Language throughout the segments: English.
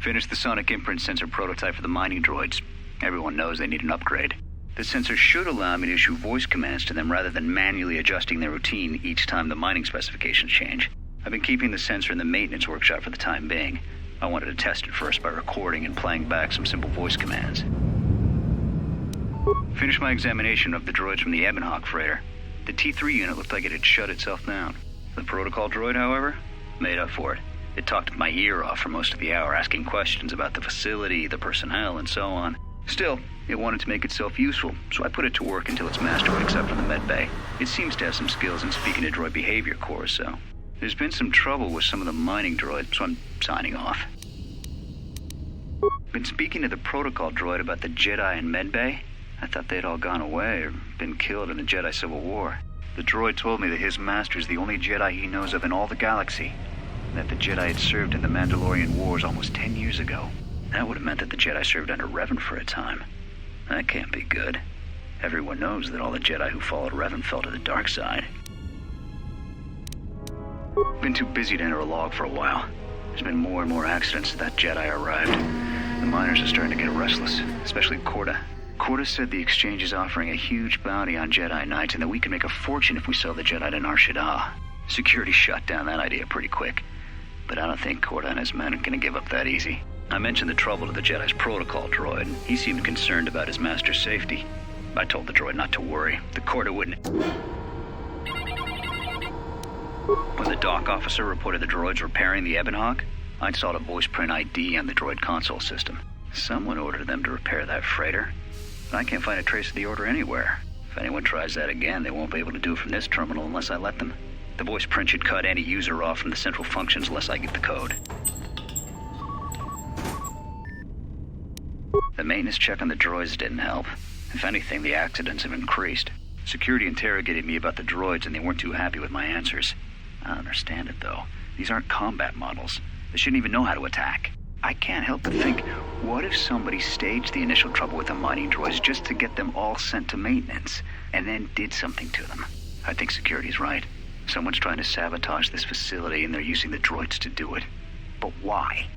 Finished the sonic imprint sensor prototype for the mining droids. Everyone knows they need an upgrade. The sensor should allow me to issue voice commands to them rather than manually adjusting their routine each time the mining specifications change. I've been keeping the sensor in the maintenance workshop for the time being. I wanted to test it first by recording and playing back some simple voice commands. Finished my examination of the droids from the Ebonhawk freighter. The T3 unit looked like it had shut itself down. The protocol droid, however, made up for it. It talked my ear off for most of the hour, asking questions about the facility, the personnel, and so on. Still, it wanted to make itself useful, so I put it to work until its master wakes up from the med bay. It seems to have some skills in speaking to droid behavior cores, so... There's been some trouble with some of the mining droids, so I'm signing off. Been speaking to the protocol droid about the Jedi in med bay. I thought they'd all gone away or been killed in the Jedi Civil War. The droid told me that his master's the only Jedi he knows of in all the galaxy, and that the Jedi had served in the Mandalorian Wars almost 10 years ago. That would have meant that the Jedi served under Revan for a time. That can't be good. Everyone knows that all the Jedi who followed Revan fell to the dark side. Been too busy to enter a log for a while. There's been more and more accidents since that Jedi arrived. The miners are starting to get restless, especially Corda. Corda said the exchange is offering a huge bounty on Jedi Knights and that we can make a fortune if we sell the Jedi to Nar Shaddaa. Security shut down that idea pretty quick. But I don't think Corda and his men are going to give up that easy. I mentioned the trouble to the Jedi's protocol droid, and he seemed concerned about his master's safety. I told the droid not to worry. The Corda wouldn't... When the dock officer reported the droids repairing the Ebonhawk, I installed a voice print ID on the droid console system. Someone ordered them to repair that freighter, but I can't find a trace of the order anywhere. If anyone tries that again, they won't be able to do it from this terminal unless I let them. The voice print should cut any user off from the central functions unless I get the code. The maintenance check on the droids didn't help. If anything, the accidents have increased. Security interrogated me about the droids and they weren't too happy with my answers. I don't understand it, though. These aren't combat models. They shouldn't even know how to attack. I can't help but think, what if somebody staged the initial trouble with the mining droids just to get them all sent to maintenance, and then did something to them? I think security's right. Someone's trying to sabotage this facility and they're using the droids to do it. But why?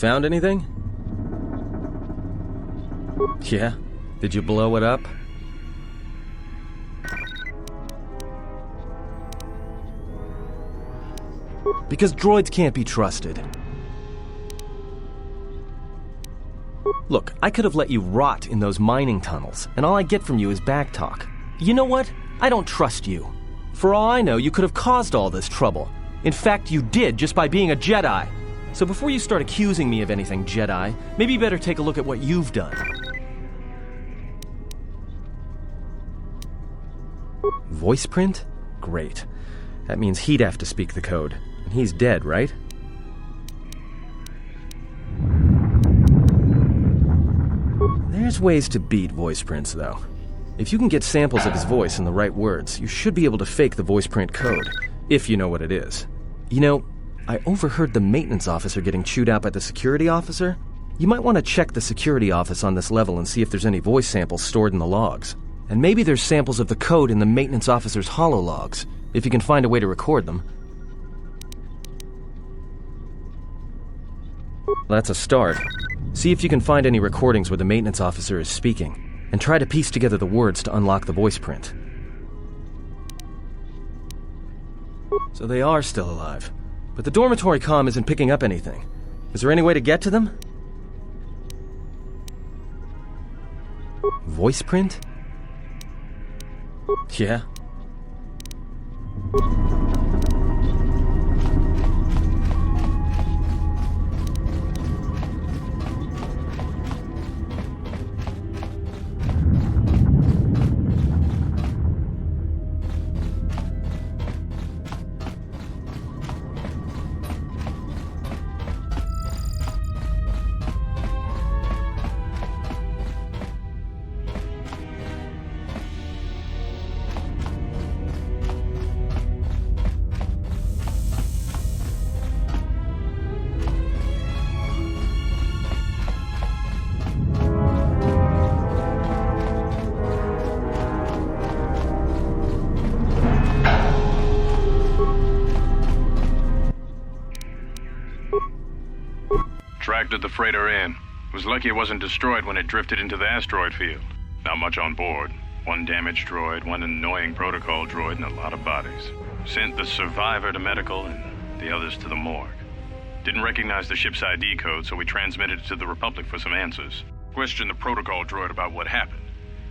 Found anything? Yeah? Did you blow it up? Because droids can't be trusted. Look, I could have let you rot in those mining tunnels, and all I get from you is backtalk. You know what? I don't trust you. For all I know, you could have caused all this trouble. In fact, you did just by being a Jedi. So before you start accusing me of anything, Jedi, maybe you better take a look at what you've done. Voice print? Great. That means he'd have to speak the code. And he's dead, right? There's ways to beat voice prints, though. If you can get samples of his voice and the right words, you should be able to fake the voice print code, if you know what it is. You know, I overheard the maintenance officer getting chewed out by the security officer. You might want to check the security office on this level and see if there's any voice samples stored in the logs. And maybe there's samples of the code in the maintenance officer's holologs, if you can find a way to record them. That's a start. See if you can find any recordings where the maintenance officer is speaking, and try to piece together the words to unlock the voice print. So they are still alive, but the dormitory comm isn't picking up anything. Is there any way to get to them? Voice print? Yeah. Tracked the freighter in. Was lucky it wasn't destroyed when it drifted into the asteroid field. Not much on board. One damaged droid, one annoying protocol droid, and a lot of bodies. Sent the survivor to medical and the others to the morgue. Didn't recognize the ship's ID code, so we transmitted it to the Republic for some answers. Questioned the protocol droid about what happened.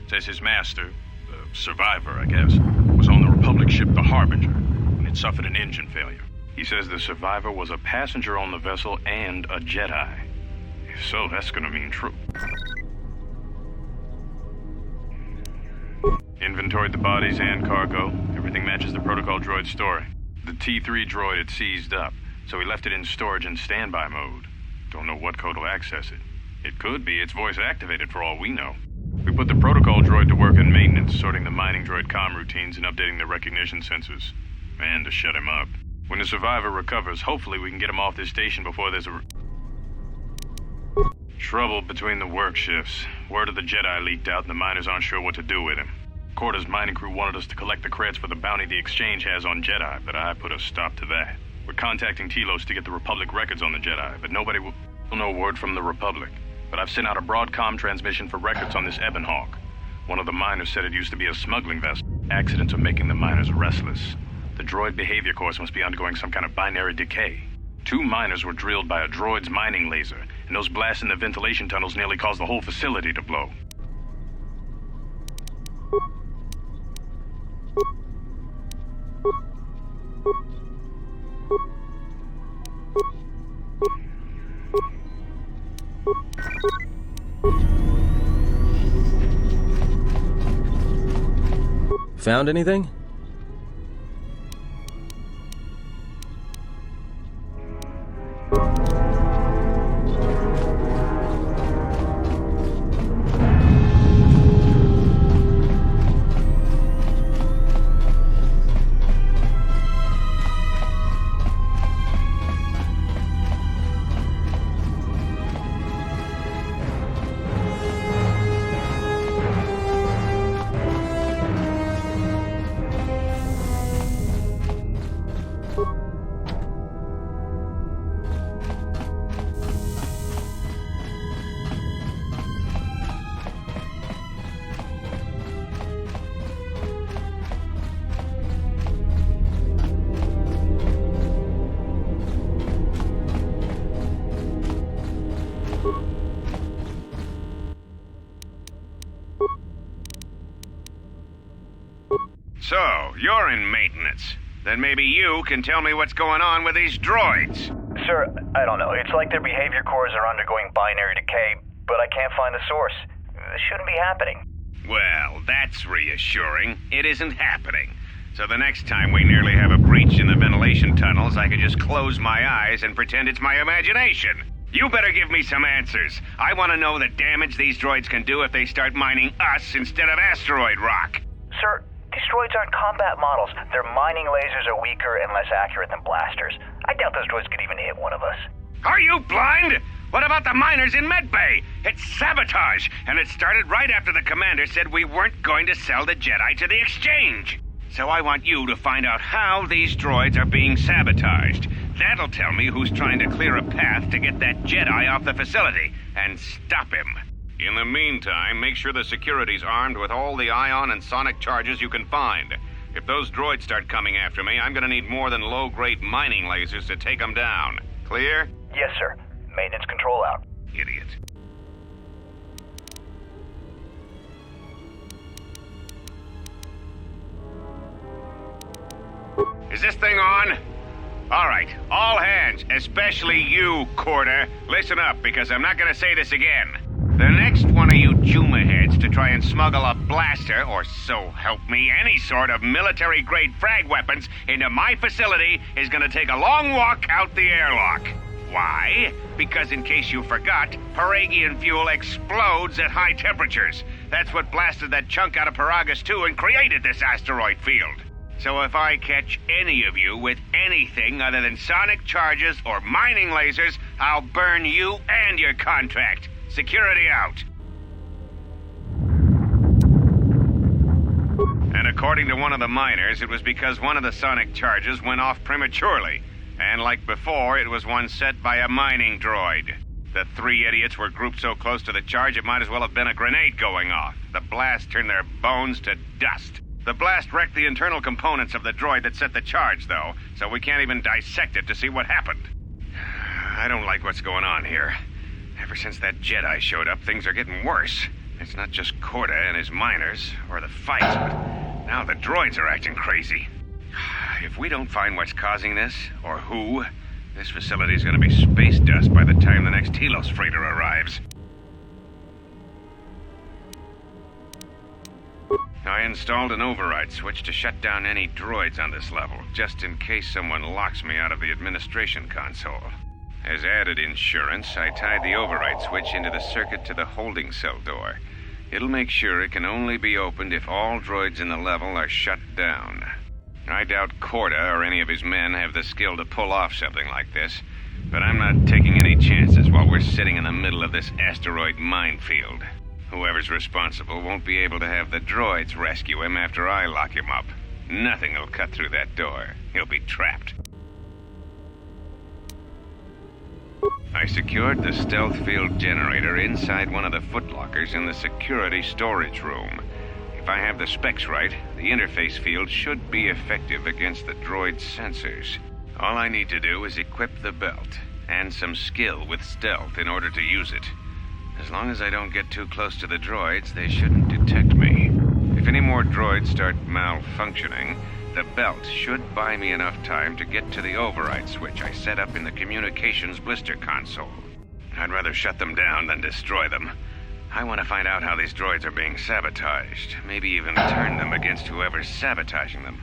Says his master, the survivor I guess, was on the Republic ship the Harbinger when it suffered an engine failure. He says the survivor was a passenger on the vessel and a Jedi. If so, that's gonna mean true. Inventoried the bodies and cargo. Everything matches the protocol droid's story. The T3 droid had seized up, so we left it in storage in standby mode. Don't know what code will access it. It could be it's voice activated for all we know. We put the protocol droid to work in maintenance, sorting the mining droid comm routines and updating the recognition sensors. And to shut him up. When the survivor recovers, hopefully we can get him off this station before there's trouble between the work shifts. Word of the Jedi leaked out and the miners aren't sure what to do with him. Corda's mining crew wanted us to collect the credits for the bounty the Exchange has on Jedi, but I put a stop to that. We're contacting Telos to get the Republic records on the Jedi, but nobody will know word from the Republic. But I've sent out a broadcom transmission for records on this Ebon Hawk. One of the miners said it used to be a smuggling vessel. Accidents are making the miners restless. The droid behavior course must be undergoing some kind of binary decay. 2 miners were drilled by a droid's mining laser, and those blasts in the ventilation tunnels nearly caused the whole facility to blow. Found anything? So, you're in maintenance. Then maybe you can tell me what's going on with these droids. Sir, I don't know. It's like their behavior cores are undergoing binary decay, but I can't find the source. This shouldn't be happening. Well, that's reassuring. It isn't happening. So the next time we nearly have a breach in the ventilation tunnels, I can just close my eyes and pretend it's my imagination. You better give me some answers. I want to know the damage these droids can do if they start mining us instead of asteroid rock. Sir, these droids aren't combat models. Their mining lasers are weaker and less accurate than blasters. I doubt those droids could even hit one of us. Are you blind? What about the miners in Medbay? It's sabotage, and it started right after the commander said we weren't going to sell the Jedi to the exchange. So I want you to find out how these droids are being sabotaged. That'll tell me who's trying to clear a path to get that Jedi off the facility and stop him. In the meantime, make sure the security's armed with all the ion and sonic charges you can find. If those droids start coming after me, I'm gonna need more than low-grade mining lasers to take them down. Clear? Yes, sir. Maintenance control out. Idiot. Is this thing on? All right, all hands, especially you, Corda. Listen up, because I'm not gonna say this again. The next one of you Juma heads to try and smuggle a blaster, or so help me, any sort of military-grade frag weapons into my facility is gonna take a long walk out the airlock. Why? Because in case you forgot, Paragian fuel explodes at high temperatures. That's what blasted that chunk out of Paragus 2 and created this asteroid field. So if I catch any of you with anything other than sonic charges or mining lasers, I'll burn you and your contract. Security out. And according to one of the miners, it was because one of the sonic charges went off prematurely. And like before, it was one set by a mining droid. The three idiots were grouped so close to the charge it might as well have been a grenade going off. The blast turned their bones to dust. The blast wrecked the internal components of the droid that set the charge, though, so we can't even dissect it to see what happened. I don't like what's going on here. Ever since that Jedi showed up, things are getting worse. It's not just Corda and his miners, or the fights, but now the droids are acting crazy. If we don't find what's causing this, or who, this facility's gonna be space dust by the time the next Telos freighter arrives. I installed an override switch to shut down any droids on this level, just in case someone locks me out of the administration console. As added insurance, I tied the override switch into the circuit to the holding cell door. It'll make sure it can only be opened if all droids in the level are shut down. I doubt Corda or any of his men have the skill to pull off something like this, but I'm not taking any chances while we're sitting in the middle of this asteroid minefield. Whoever's responsible won't be able to have the droids rescue him after I lock him up. Nothing will cut through that door. He'll be trapped. I secured the stealth field generator inside one of the footlockers in the security storage room. If I have the specs right, the interface field should be effective against the droid's sensors. All I need to do is equip the belt, and some skill with stealth in order to use it. As long as I don't get too close to the droids, they shouldn't detect me. If any more droids start malfunctioning, the belt should buy me enough time to get to the override switch I set up in the communications blister console. I'd rather shut them down than destroy them. I want to find out how these droids are being sabotaged, maybe even turn them against whoever's sabotaging them.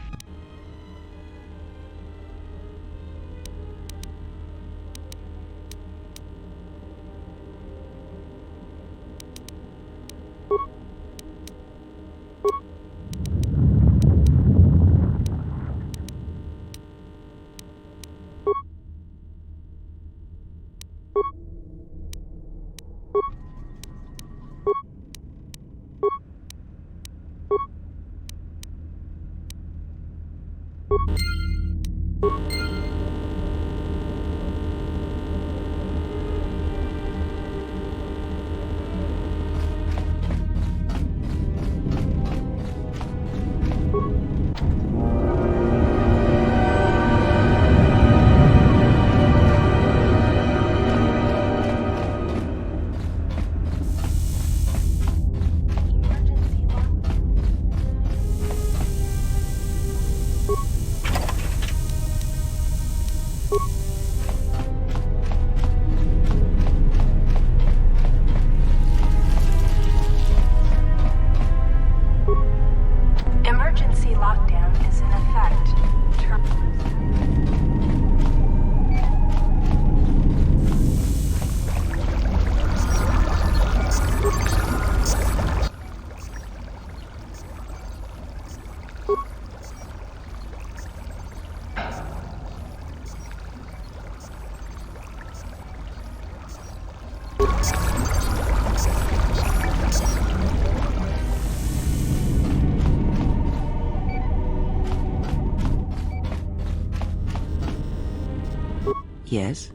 Yes?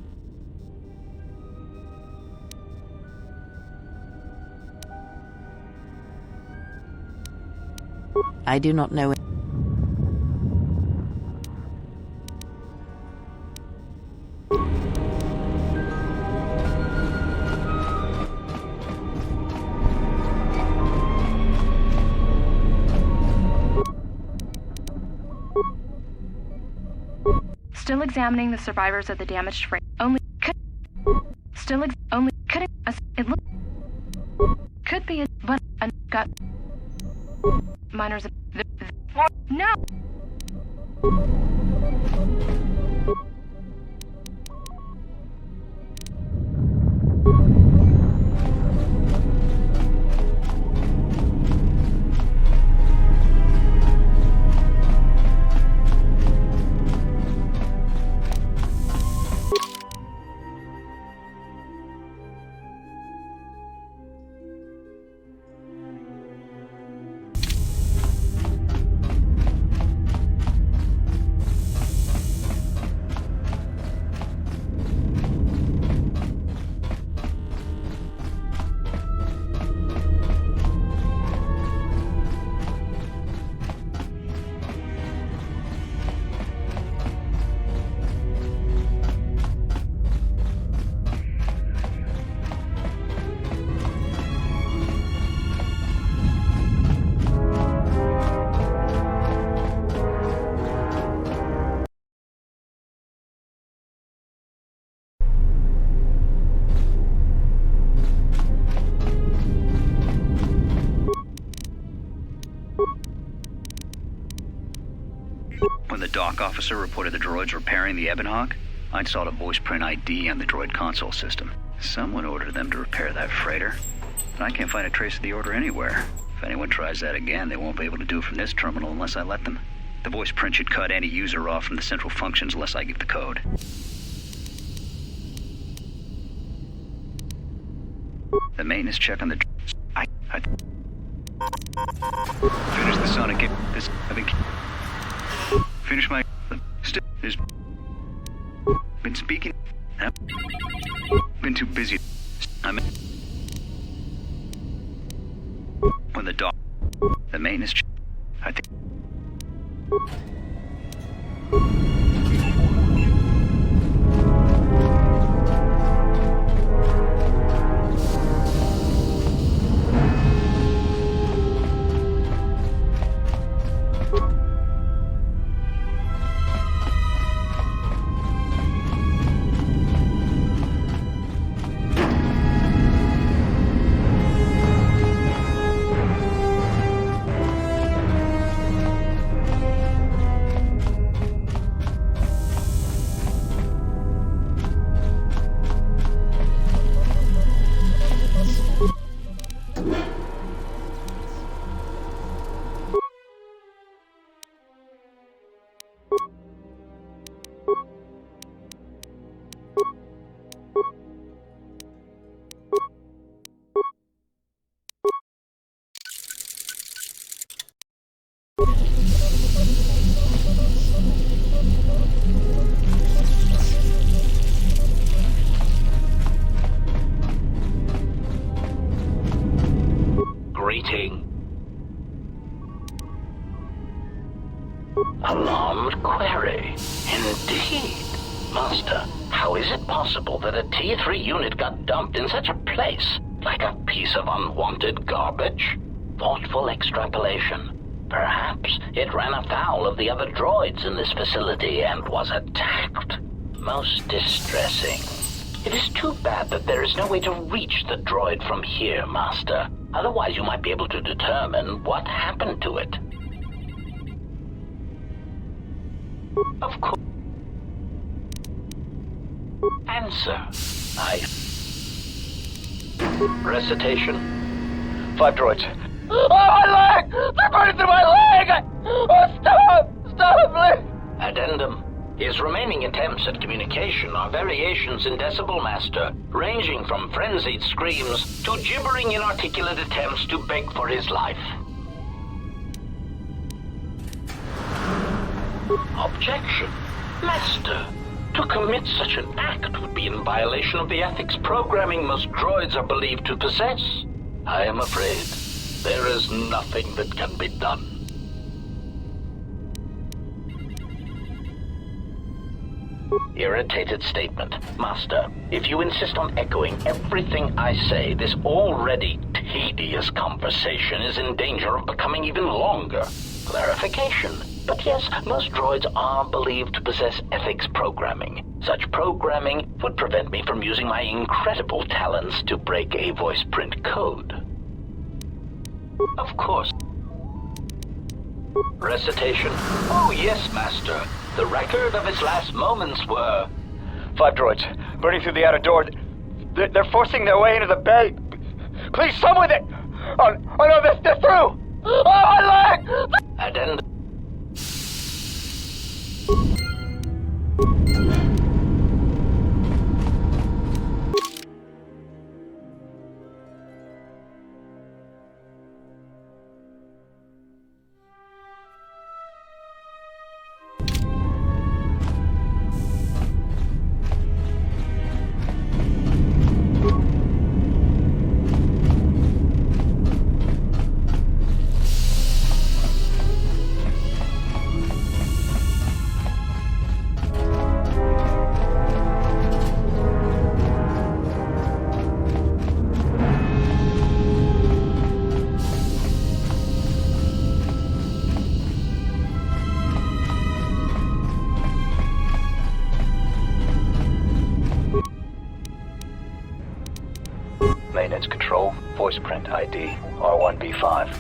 I do not know. Still examining the survivors of the damaged freight. Only could it look could be a but got miners no. When the dock officer reported the droids repairing the Ebonhawk, I installed a voice print ID on the droid console system. Someone ordered them to repair that freighter, but I can't find a trace of the order anywhere. If anyone tries that again, they won't be able to do it from this terminal unless I let them. The voice print should cut any user off from the central functions unless I give the code. The maintenance check on the... I finish the sonic... This... I've been... Finish my... There's... Been speaking... I've been too busy. I'm... When the dock... The maintenance... I think... Alarmed query. Indeed. Master, how is it possible that a T3 unit got dumped in such a place? Like a piece of unwanted garbage? Thoughtful extrapolation. Perhaps it ran afoul of the other droids in this facility and was attacked. Most distressing. It is too bad that there is no way to reach the droid from here, Master. Otherwise you might be able to determine what happened to it. Of course. Answer. Recitation. 5 droids. Oh, my leg! They're burning through my leg! Oh, stop! Stop, please! Addendum. His remaining attempts at communication are variations in decibel, Master, ranging from frenzied screams to gibbering inarticulate attempts to beg for his life. Objection. Master, To commit such an act would be in violation of the ethics programming most droids are believed to possess. I am afraid there is nothing that can be done. Irritated statement. Master, if you insist on echoing everything I say, this already tedious conversation is in danger of becoming even longer. Clarification. But yes, most droids are believed to possess ethics programming. Such programming would prevent me from using my incredible talents to break a voice print code. Of course. Recitation. Oh yes, Master. The record of his last moments were... 5 droids, burning through the outer door. They're forcing their way into the bay. Please, someone that... Oh no, they're through! Oh, my leg! Addend... Maintenance control, voice print ID, R1B5.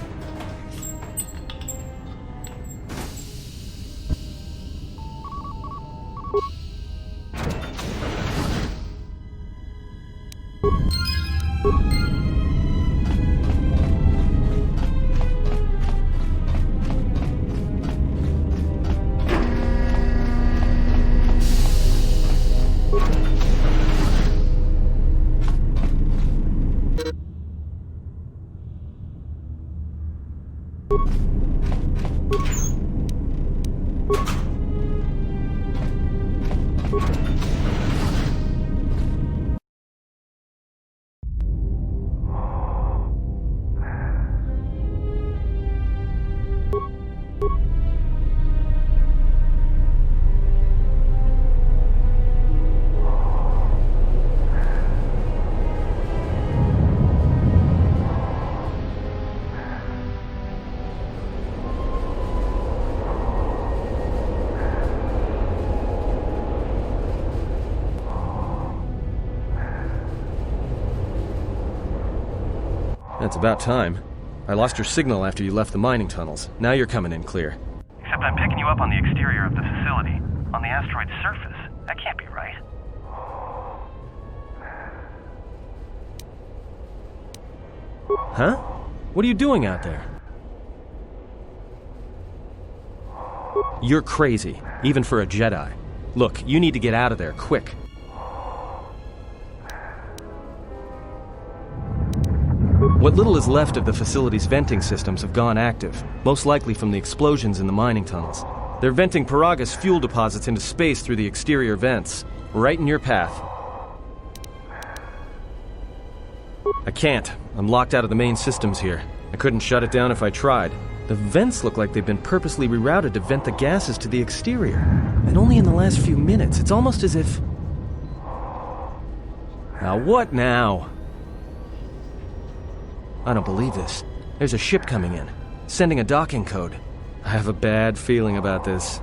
That's about time. I lost your signal after you left the mining tunnels. Now you're coming in clear. Except I'm picking you up on the exterior of the facility, on the asteroid's surface. That can't be right. Huh? What are you doing out there? You're crazy, even for a Jedi. Look, you need to get out of there, quick. What little is left of the facility's venting systems have gone active, most likely from the explosions in the mining tunnels. They're venting Paraga's fuel deposits into space through the exterior vents, right in your path. I can't. I'm locked out of the main systems here. I couldn't shut it down if I tried. The vents look like they've been purposely rerouted to vent the gases to the exterior. And only in the last few minutes. It's almost as if... Now what now? I don't believe this. There's a ship coming in, sending a docking code. I have a bad feeling about this.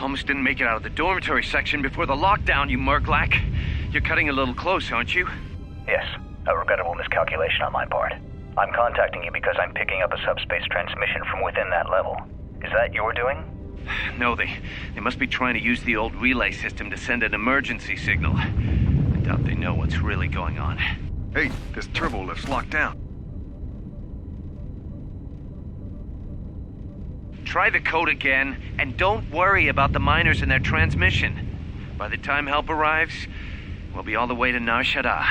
Almost didn't make it out of the dormitory section before the lockdown, you murglak. You're cutting a little close, aren't you? Yes, a regrettable miscalculation on my part. I'm contacting you because I'm picking up a subspace transmission from within that level. Is that your doing? No, they must be trying to use the old relay system to send an emergency signal. I doubt they know what's really going on. Hey, this turbo lift's locked down. Try the code again, and don't worry about the miners and their transmission. By the time help arrives, we'll be all the way to Nar Shaddaa.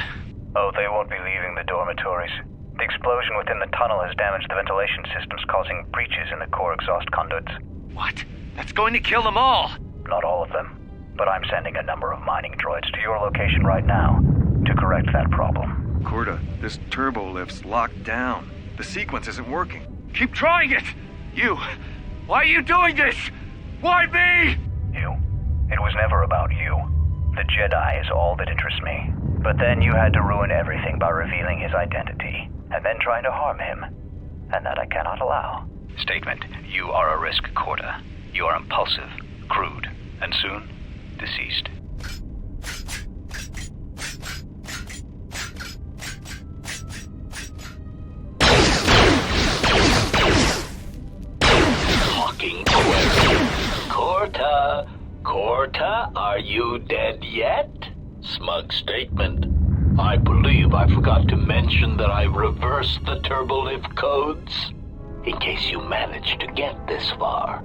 Oh, they won't be leaving the dormitories. The explosion within the tunnel has damaged the ventilation systems, causing breaches in the core exhaust conduits. What? That's going to kill them all! Not all of them, but I'm sending a number of mining droids to your location right now to correct that problem. Corda, this turbo lift's locked down. The sequence isn't working. Keep trying it! You! Why are you doing this? Why me? You. It was never about you. The Jedi is all that interests me. But then you had to ruin everything by revealing his identity, and then trying to harm him. And that I cannot allow. Statement. You are a risk, Corda. You are impulsive, crude, and soon, deceased. Talking Corta, Corta, are you dead yet? Smug statement. I believe I forgot to mention that I reversed the turbolift codes. In case you managed to get this far.